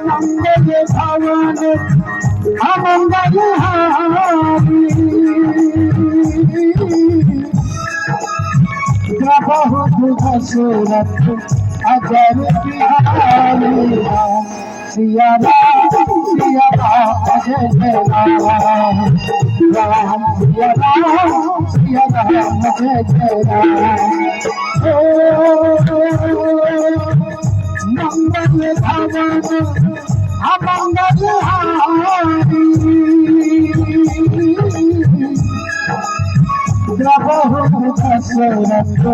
मंगल भवन अमंगल हारी बहुत दशरथ अजर बिहारी सिया राम जय जय राम राम सिया राम जय जय राम मंगल भवन अमंगल हारी बहुत दशरथ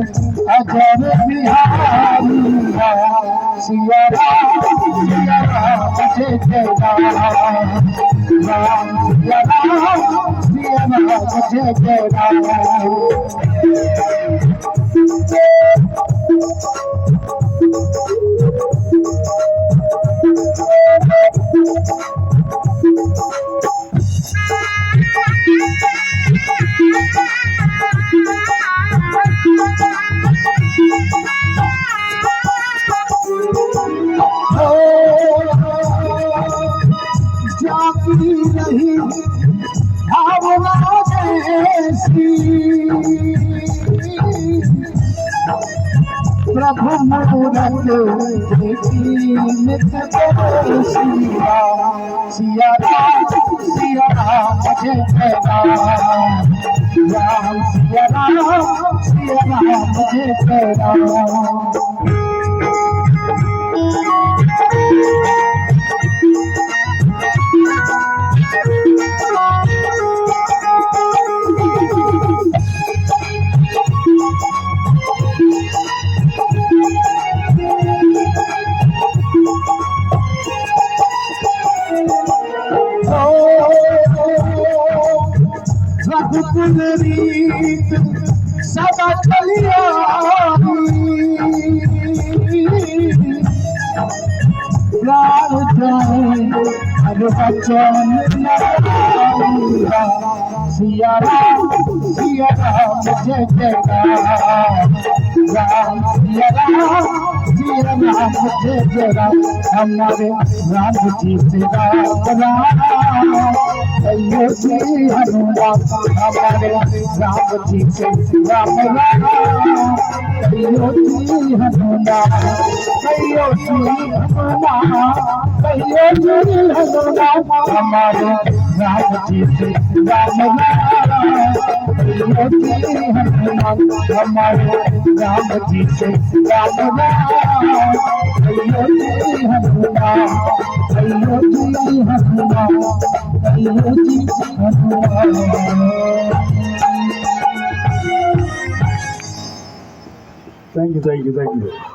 अजर बिहारी सिया राम जय जय राम राम सिया राम जय जय राम जाती रही भावना जैसी प्रभु मूरत देखी नित सिया सिया राम जय जय राम राम सिया राम जय जय राम रघुकुल रीत सदा चलिया प्राण जाए हर बचन सिया राम जय जय राम राम सिया राम जय जय राम हमारे राम जी से राम अयोध्या हनुमान हमारे राम जी से राम अयोध्या हनुमान हमारे राम जी से राम अयोध्या हनुमान हमारे राम जी से राम अयोध्या हनुमान Thank you.